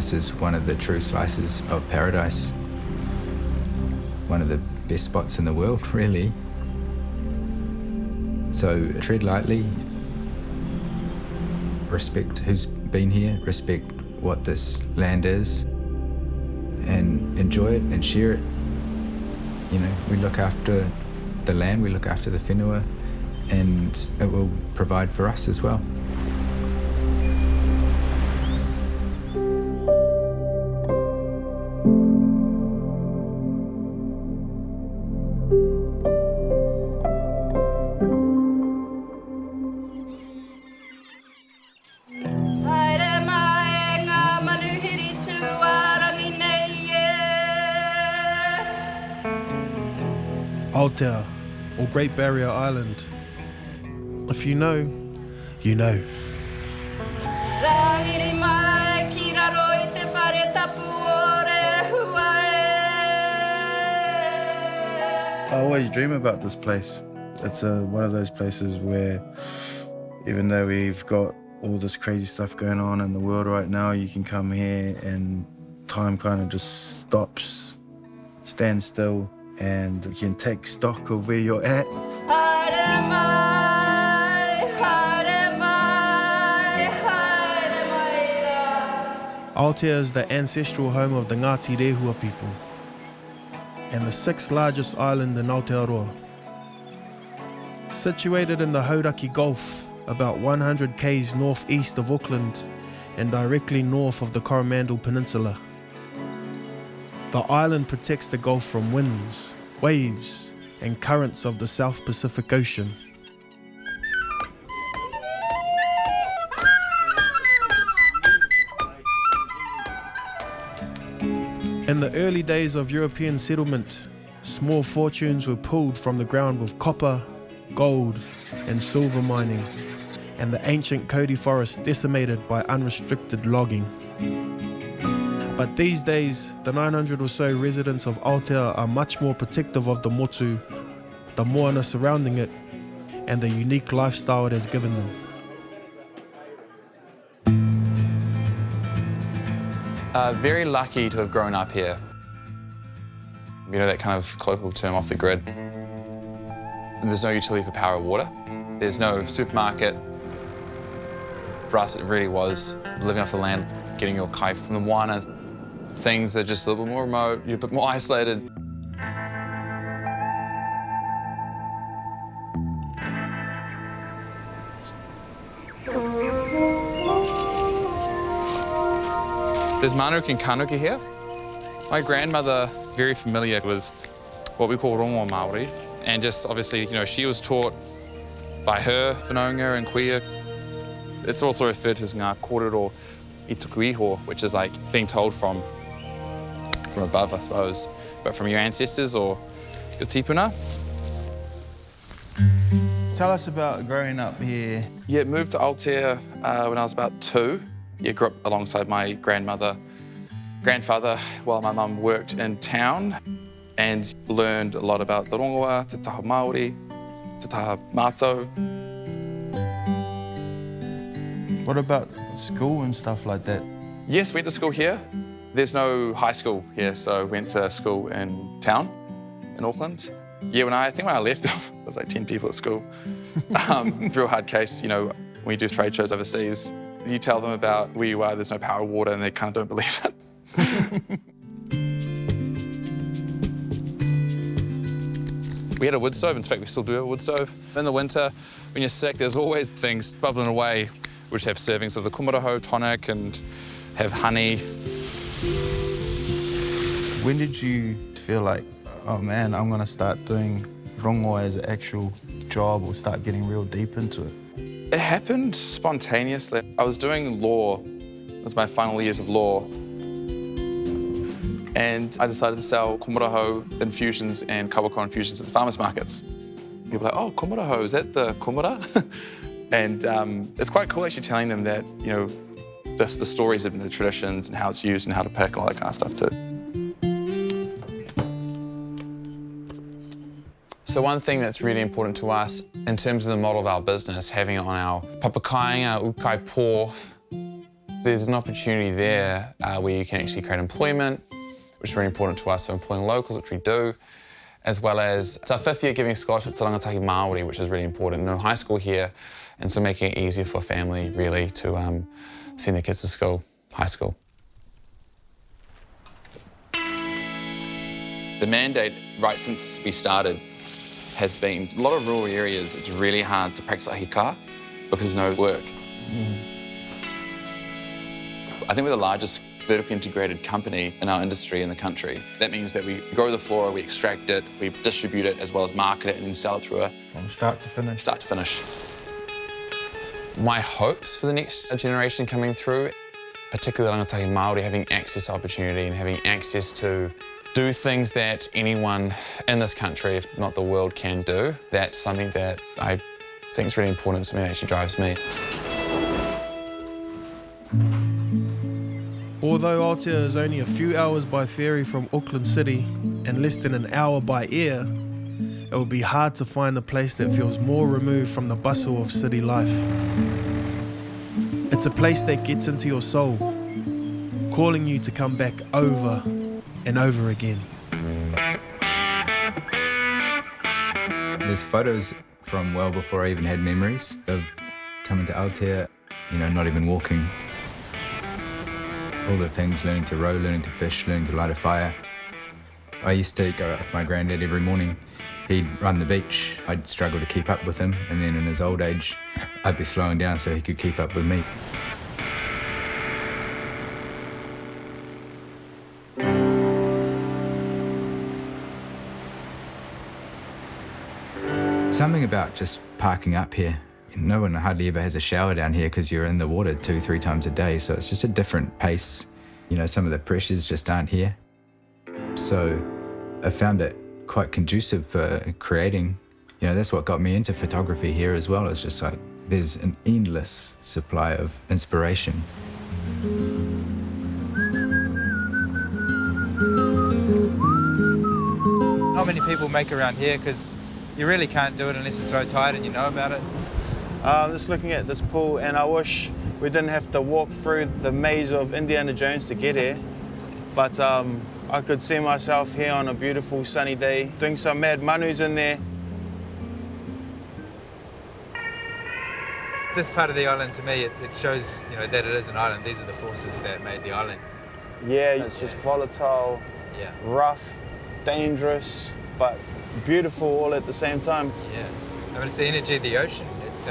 This is one of the true slices of paradise. One of the best spots in the world, really. So tread lightly, respect who's been here, respect what this land is, and enjoy it and share it. You know, we look after the land, we look after the whenua, and it will provide for us as well. Aotea, or Great Barrier Island. If you know, you know. I always dream about this place. It's one of those places where, even though we've got all this crazy stuff going on in the world right now, you can come here and time kind of just stops, stands still, and you can take stock of where you're at. Aotea is the ancestral home of the Ngāti Rehua people and the sixth largest island in Aotearoa. Situated in the Hauraki Gulf, about 100 k's northeast of Auckland and directly north of the Coromandel Peninsula. The island protects the Gulf from winds, waves, and currents of the South Pacific Ocean. In the early days of European settlement, small fortunes were pulled from the ground with copper, gold, and silver mining, and the ancient Kauri forest decimated by unrestricted logging. But these days, the 900 or so residents of Aotea are much more protective of the motu, the moana surrounding it, and the unique lifestyle it has given them. Very lucky to have grown up here. You know, that kind of colloquial term, off the grid. There's no utility for power or water. There's no supermarket. For us, it really was living off the land, getting your kai from the moana. Things are just a little bit more remote, you're a bit more isolated. There's manuki and kanuki here. My grandmother, very familiar with what we call rongo Māori, and just obviously, you know, she was taught by her whanaunga and kuia. It's also referred to as ngā kōrero i tuku iho, which is like being told from above, I suppose, but from your ancestors or your tipuna. Tell us about growing up here. Yeah, moved to Aotea when I was about 2. Yeah, grew up alongside my grandfather, while my mum worked in town, and learned a lot about the rongoa, te taha Māori, te taha mātou. What about school and stuff like that? Yes, went to school here. There's no high school here, so went to school in town, in Auckland. Yeah, when I left, there was like 10 people at school. Real hard case, you know, when you do trade shows overseas, you tell them about where you are, there's no power or water, and they kind of don't believe it. We had a wood stove. In fact, we still do have a wood stove. In the winter, when you're sick, there's always things bubbling away. We just have servings of the kumaraho tonic and have honey. When did you feel like, oh man, I'm gonna start doing rongoa as an actual job or start getting real deep into it? It happened spontaneously. I was doing law. It was my final years of law. And I decided to sell kumaraho infusions and kawako infusions at the farmers markets. People were like, oh, kumaraho, is that the kumara? And it's quite cool actually telling them that, you know, the stories of the traditions and how it's used and how to pick and all that kind of stuff too. So one thing that's really important to us in terms of the model of our business, having it on our papakainga ukai pō, There's an opportunity there where you can actually create employment, which is very important to us, so employing locals, which we do, as well as it's our 5th year giving scholarships to rangatahi Māori, which is really important. No high school here, and so making it easier for a family, really, to send their kids to school, high school. The mandate, right since we started, has been a lot of rural areas. It's really hard to practice ahika because there's no work. I think we're the largest vertically integrated company in our industry in the country. That means that we grow the flora, we extract it, we distribute it, as well as market it and then sell it through From start to finish. Start to finish. My hopes for the next generation coming through, particularly rangatahi Māori, having access to opportunity and having access to do things that anyone in this country, if not the world, can do. That's something that I think is really important, something that actually drives me. Although Aotea is only a few hours by ferry from Auckland City and less than an hour by air, it would be hard to find a place that feels more removed from the bustle of city life. It's a place that gets into your soul, calling you to come back over and over again. There's photos from well before I even had memories of coming to Aotea, you know, not even walking. All the things, learning to row, learning to fish, learning to light a fire. I used to go out with my granddad every morning. He'd run the beach. I'd struggle to keep up with him, and then in his old age, I'd be slowing down so he could keep up with me. Something about just parking up here. No one hardly ever has a shower down here because you're in the water 2-3 times a day, so it's just a different pace. You know, some of the pressures just aren't here. So I found it quite conducive for creating. You know, that's what got me into photography here as well. It's just like there's an endless supply of inspiration. Not many people make around here because you really can't do it unless it's low tide and you know about it. I'm just looking at this pool, and I wish we didn't have to walk through the maze of Indiana Jones to get here. But I could see myself here on a beautiful sunny day, doing some mad manus in there. This part of the island, to me, it shows, you know, that it is an island. These are the forces that made the island. Yeah, it's just volatile, Yeah. rough, dangerous, but beautiful all at the same time. Yeah. I mean, it's the energy of the ocean. It's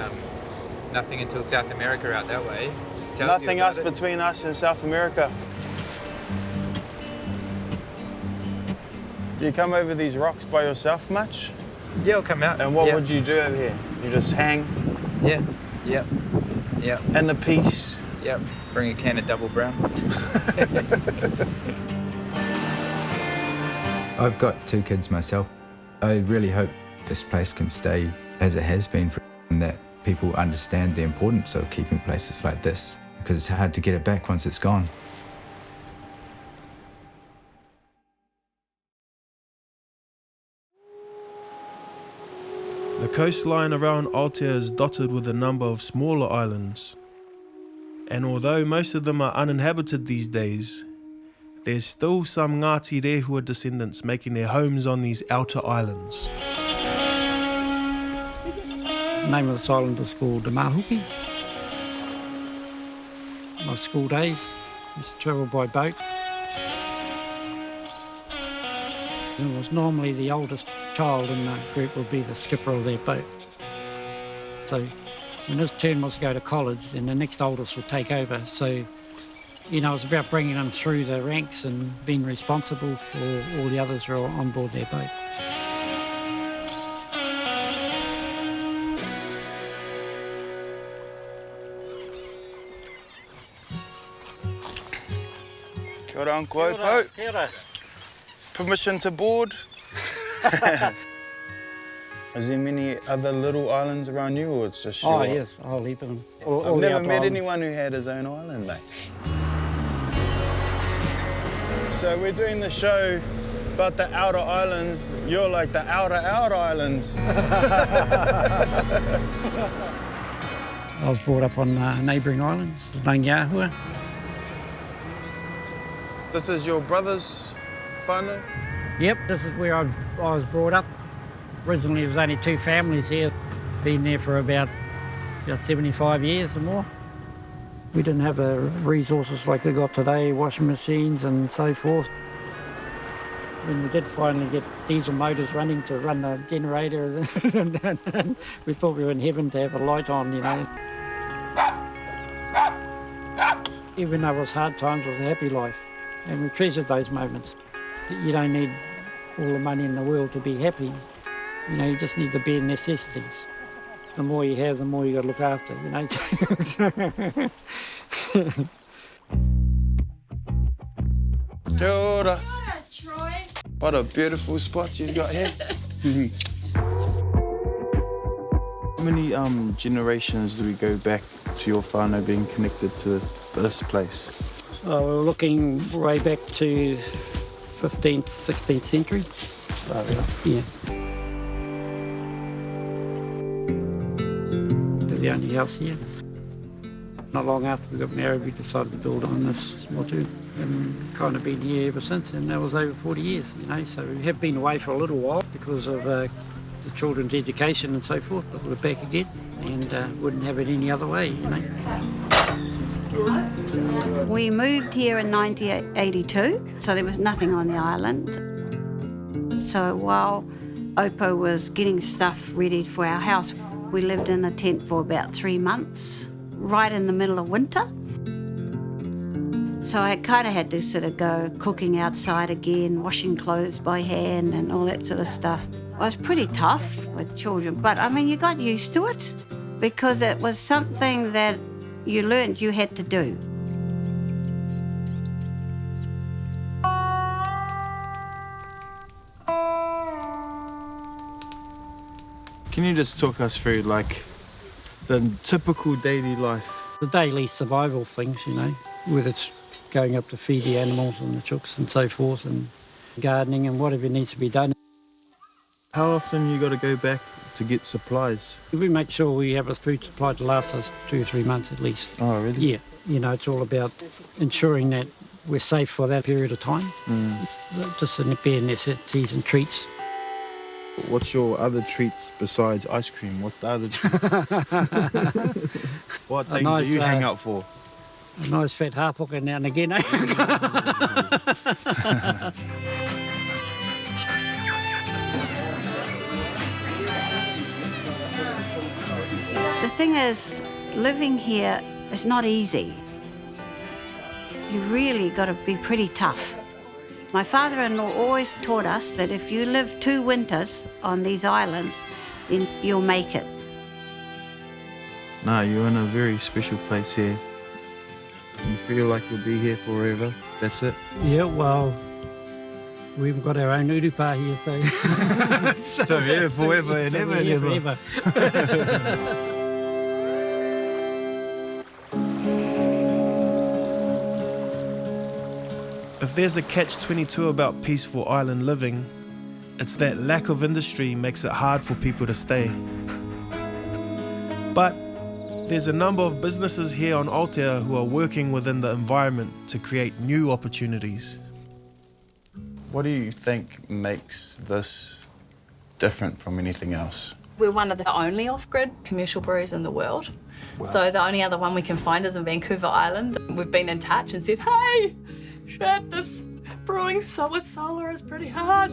nothing until South America out that way. Tells Nothing you about else it. between us and South America. Do you come over these rocks by yourself much? Yeah, I'll come out. And what Yeah. would you do over here? You just hang Yeah. Yep. Yep. in the peace? Yep. Bring a can of double brown. I've got 2 kids myself. I really hope this place can stay as it has been and that people understand the importance of keeping places like this, because it's hard to get it back once it's gone. The coastline around Aotea is dotted with a number of smaller islands. And although most of them are uninhabited these days, there's still some Ngāti Rehua descendants making their homes on these outer islands. The name of this island is called Mahuki. My school days used to travel by boat. And it was normally the oldest child in the group would be the skipper of their boat. So when his turn was to go to college, then the next oldest would take over. So, you know, it was about bringing them through the ranks and being responsible for all the others who are on board their boat. Kia ora, Uncle Opo. Kia ora. Permission to board? Is there many other little islands around you, or it's just Oh, your... yes, I'll leave them. I've never met anyone who had his own island, mate. So we're doing the show about the outer islands. You're like the outer islands. I was brought up on neighbouring islands, Rangiahua. This is your brother's whānau? Yep, this is where I was brought up. Originally, there was only 2 families here. Been there for about 75 years or more. We didn't have the resources like we got today, washing machines and so forth. When we did finally get diesel motors running to run the generator, we thought we were in heaven to have a light on, you know. Even though it was hard times, it was a happy life. And we treasured those moments. You don't need all the money in the world to be happy. You know, you just need the bare necessities. The more you have, the more you got to look after, you know. Kia ora. Hi, Troy. What a beautiful spot you've got here. How many generations do we go back to your whānau being connected to this place? We're looking way back to 15th, 16th century. Yeah. We're the only house here. Not long after we got married, we decided to build on this motu and kind of been here ever since, and that was over 40 years, you know, so we have been away for a little while because of the children's education and so forth, but we're back again and wouldn't have it any other way, you know. We moved here in 1982, so there was nothing on the island. So while Opo was getting stuff ready for our house, we lived in a tent for about 3 months, right in the middle of winter. So I kind of had to sort of go cooking outside again, washing clothes by hand and all that sort of stuff. It was pretty tough with children, but I mean, you got used to it because it was something that you learned you had to do. Can you just talk us through, like, the typical daily life? The daily survival things, you know, whether it's going up to feed the animals and the chooks and so forth, and gardening and whatever needs to be done. How often you got to go back to get supplies? We make sure we have a food supply to last us 2 or 3 months at least. Oh, really? Yeah, you know, it's all about ensuring that we're safe for that period of time. Just the bare necessities and treats. What's your other treats besides ice cream? What's the other treats? What things nice, do you hang out for? A nice fat hāpoka now and again, eh? The thing is, living here is not easy. You really got to be pretty tough. My father-in-law always taught us that if you live 2 winters on these islands, then you'll make it. No, you're in a very special place here. You feel like you'll be here forever. That's it. Yeah, well, we've got our own urupa here, so... So yeah, forever and ever and ever. Forever. If there's a catch-22 about peaceful island living, it's that lack of industry makes it hard for people to stay. But there's a number of businesses here on Aotea who are working within the environment to create new opportunities. What do you think makes this different from anything else? We're one of the only off-grid commercial breweries in the world. Wow. So the only other one we can find is in Vancouver Island. We've been in touch and said, hey, shit, this brewing with solar is pretty hard.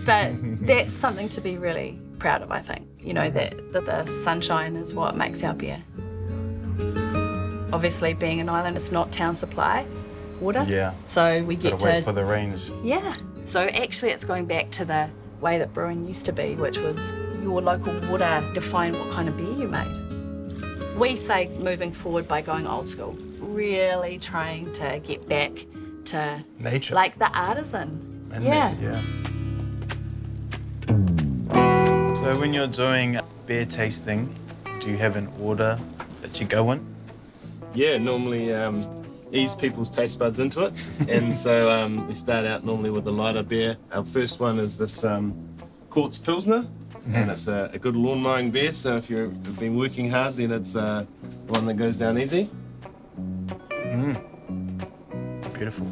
But that's something to be really proud of, I think. You know, that the sunshine is what makes our beer. Obviously, being an island, it's not town supply water. Yeah. So we get to wait for the rains. Yeah. So actually, it's going back to the way that brewing used to be, which was your local water defined what kind of beer you made. We say moving forward by going old school, really trying to get back to Nature. like the artisan. And yeah. Yeah. So when you're doing beer tasting, do you have an order that you go in? Yeah, normally ease people's taste buds into it. And so we start out normally with a lighter beer. Our first one is this Quartz Pilsner, and it's a good lawn mowing beer. So if you've been working hard, then it's one that goes down easy. beautiful.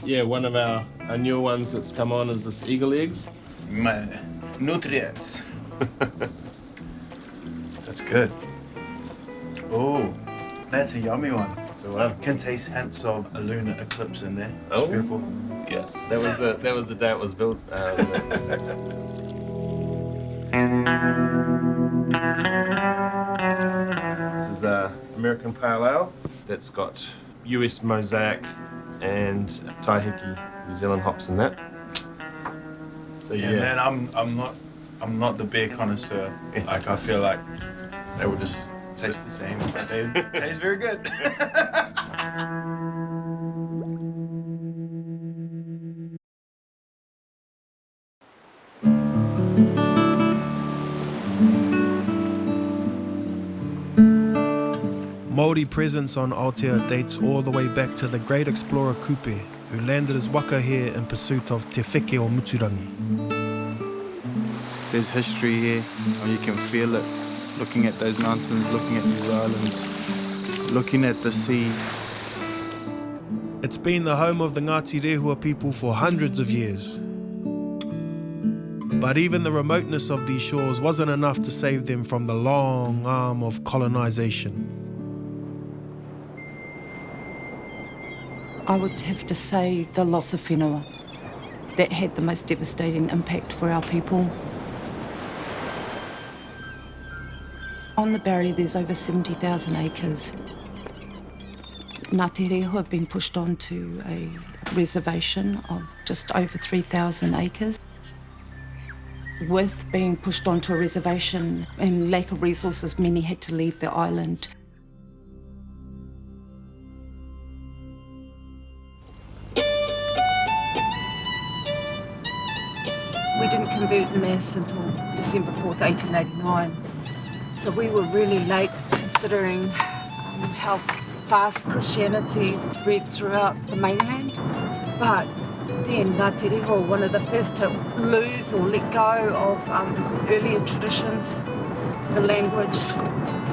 Yeah, one of our newer ones that's come on is this eagle eggs. My nutrients. That's good. Oh, that's a yummy one. That's the one. Can taste hints of a lunar eclipse in there. It's Oh. beautiful. Yeah, that was the day it was built. This is American Pale Ale that's got US Mosaic and Taihiki New Zealand hops in that. So Yeah, man, I'm not the beer connoisseur. Like, I feel like they will just taste the same, but they taste very good. Māori presence on Aotea dates all the way back to the great explorer Kupe, who landed his waka here in pursuit of te wheke o Muturangi. There's history here, you can feel it. Looking at those mountains, looking at these islands, looking at the sea. It's been the home of the Ngāti Rehua people for hundreds of years. But even the remoteness of these shores wasn't enough to save them from the long arm of colonisation. I would have to say the loss of whenua. That had the most devastating impact for our people. On the barrier, there's over 70,000 acres. Ngāti Rehua have been pushed onto a reservation of just over 3,000 acres. With being pushed onto a reservation and lack of resources, many had to leave the island. We didn't convert en masse until December 4th, 1889. So we were really late considering how fast Christianity spread throughout the mainland. But then Ngāti Rehua, one of the first to lose or let go of earlier traditions, the language.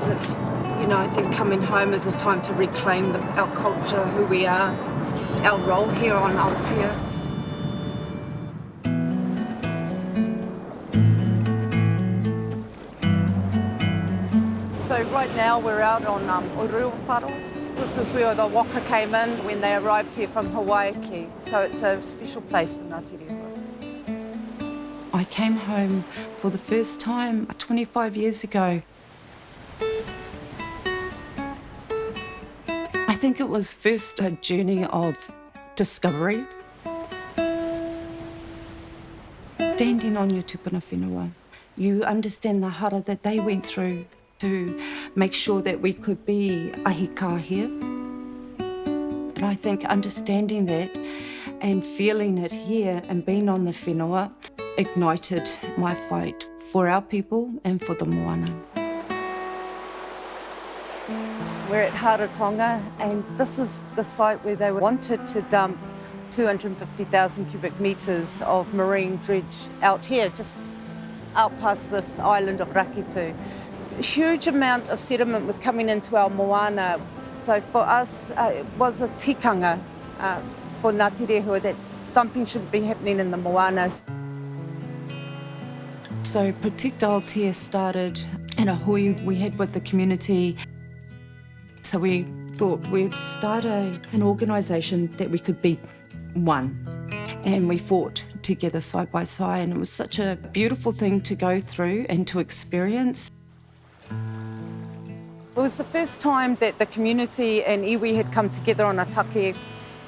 And it's, I think coming home is a time to reclaim our culture, who we are, our role here on Aotea. So right now we're out on Uruwharo. This is where the waka came in when they arrived here from Hawaii. So it's a special place for Ngāti Rehua. I came home for the first time 25 years ago. I think it was first a journey of discovery. Standing on your tupuna whenua, you understand the hara that they went through to make sure that we could be ahika here. And I think understanding that and feeling it here and being on the whenua ignited my fight for our people and for the moana. We're at Haratonga, and this is the site where they wanted to dump 250,000 cubic metres of marine dredge out here, just out past this island of Rakitu. A huge amount of sediment was coming into our moana. So for us, it was a tikanga for Ngāti Rehua that dumping shouldn't be happening in the moanas. So Protect Aotea started in a hui we had with the community. So we thought we'd start an organisation that we could be one. And we fought together side by side, and it was such a beautiful thing to go through and to experience. It was the first time that the community and iwi had come together on a take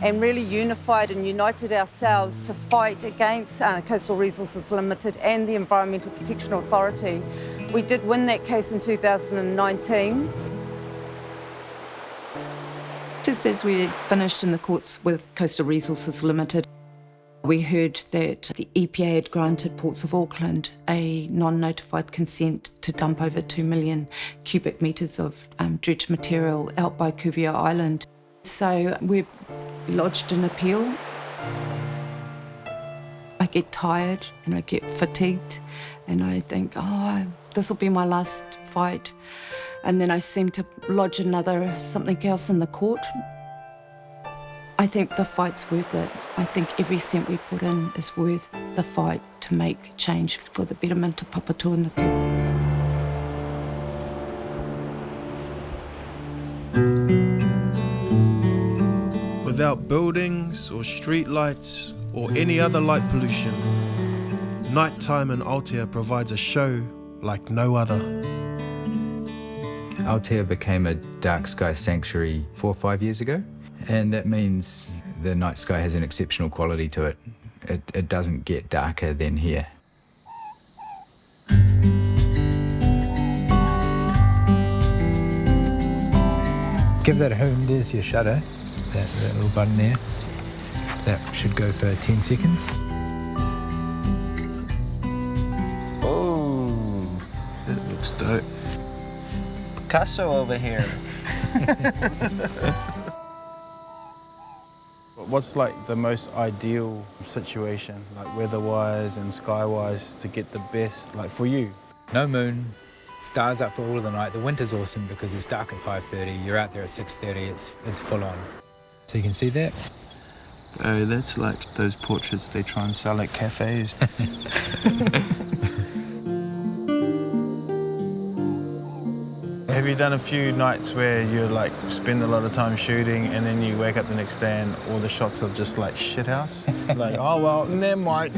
and really unified and united ourselves to fight against Coastal Resources Limited and the Environmental Protection Authority. We did win that case in 2019. Just as we had finished in the courts with Coastal Resources Limited, we heard that the EPA had granted Ports of Auckland a non-notified consent to dump over 2 million cubic metres of dredged material out by Kuvia Island. So we lodged an appeal. I get tired and I get fatigued and I think, this will be my last fight. And then I seem to lodge something else in the court. I think the fight's worth it. I think every cent we put in is worth the fight to make change for the betterment of Papatūānuku. Without buildings or street lights or any other light pollution, nighttime in Aotea provides a show like no other. Aotea became a dark sky sanctuary 4 or 5 years ago, and that means the night sky has an exceptional quality to it. It doesn't get darker than here. Give that a home. There's your shutter, that little button there. That should go for 10 seconds. Oh, that looks dope. Picasso over here. What's like the most ideal situation, like weather-wise and sky-wise, to get the best, like for you? No moon, stars up for all of the night. The winter's awesome because it's dark at 5:30. You're out there at 6:30. It's full on. So you can see that. Oh, that's like those portraits they try and sell at cafes. Have you done a few nights where you like spend a lot of time shooting and then you wake up the next day and all the shots are just like shithouse? Like, oh well, never mind.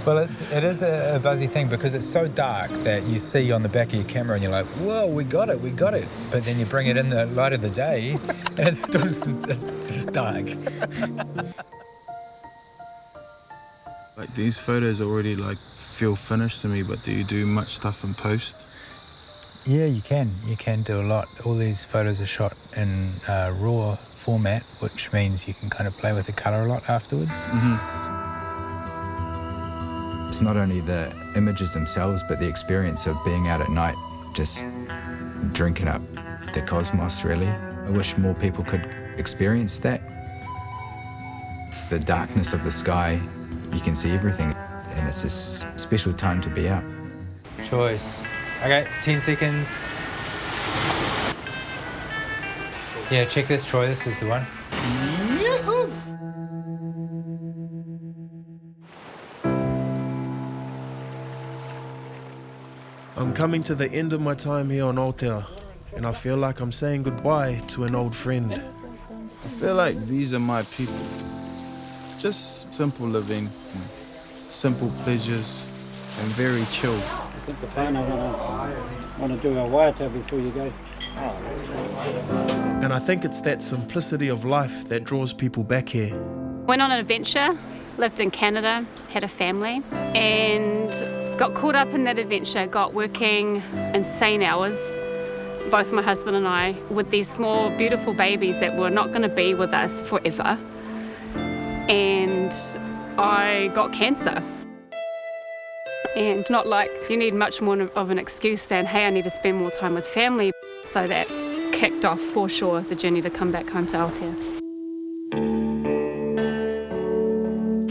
Well, it is a buzzy thing because it's so dark that you see on the back of your camera and you're like, whoa, we got it. But then you bring it in the light of the day and it's still it's dark. Like these photos already like feel finished to me, but do you do much stuff in post? Yeah, you can. You can do a lot. All these photos are shot in raw format, which means you can kind of play with the colour a lot afterwards. Mm-hmm. It's not only the images themselves, but the experience of being out at night, just drinking up the cosmos, really. I wish more people could experience that. The darkness of the sky, you can see everything, and it's a special time to be out. Choice. Okay, 10 seconds. Yeah, check this, Troy. This is the one. Yahoo! I'm coming to the end of my time here on Aotea, and I feel like I'm saying goodbye to an old friend. I feel like these are my people. Just simple living, simple pleasures, and very chill. I think the whānau want to do our waiata before you go. And I think it's that simplicity of life that draws people back here. Went on an adventure, lived in Canada, had a family, and got caught up in that adventure, got working insane hours, both my husband and I, with these small, beautiful babies that were not going to be with us forever. And I got cancer. And not like you need much more of an excuse than, hey, I need to spend more time with family. So that kicked off for sure the journey to come back home to Aotea.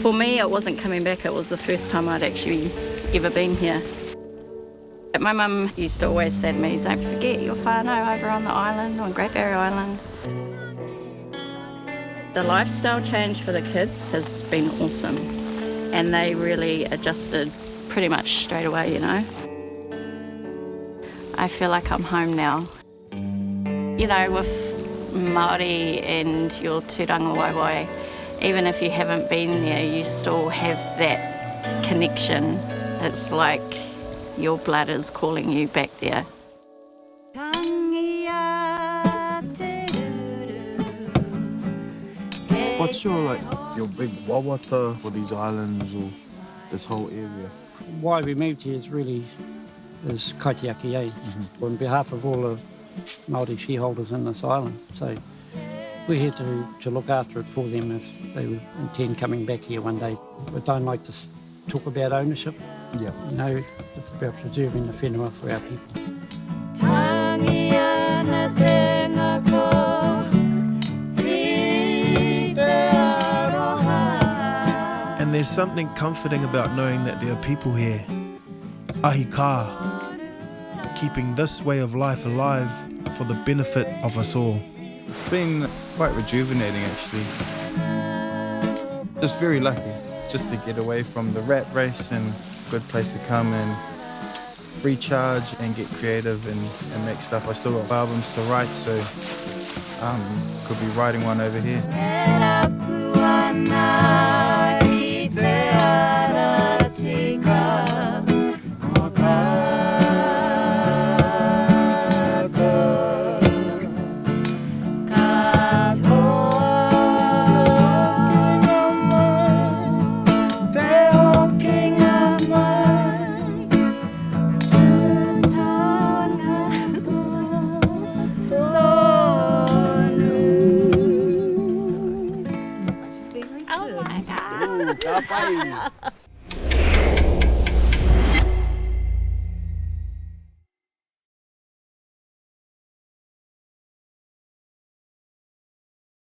For me, it wasn't coming back. It was the first time I'd actually ever been here. My mum used to always say to me, don't forget your whānau over on the island, on Great Barrier Island. The lifestyle change for the kids has been awesome, and they really adjusted pretty much straight away, you know. I feel like I'm home now. You know, with Māori and your tūranga waiwai, even if you haven't been there, you still have that connection. It's like your blood is calling you back there. What's your big wawata for these islands or this whole area? Why we moved here is really kaitiaki, on behalf of all the Māori shareholders in this island. So we're here to look after it for them if they would intend coming back here one day. We don't like to talk about ownership. Yeah. You know, it's about preserving the whenua for our people. And there's something comforting about knowing that there are people here, ahi ka, keeping this way of life alive for the benefit of us all. It's been quite rejuvenating, actually. Just very lucky just to get away from the rat race, and a good place to come and recharge and get creative and make stuff. I still got albums to write, so could be writing one over here. Oh my God.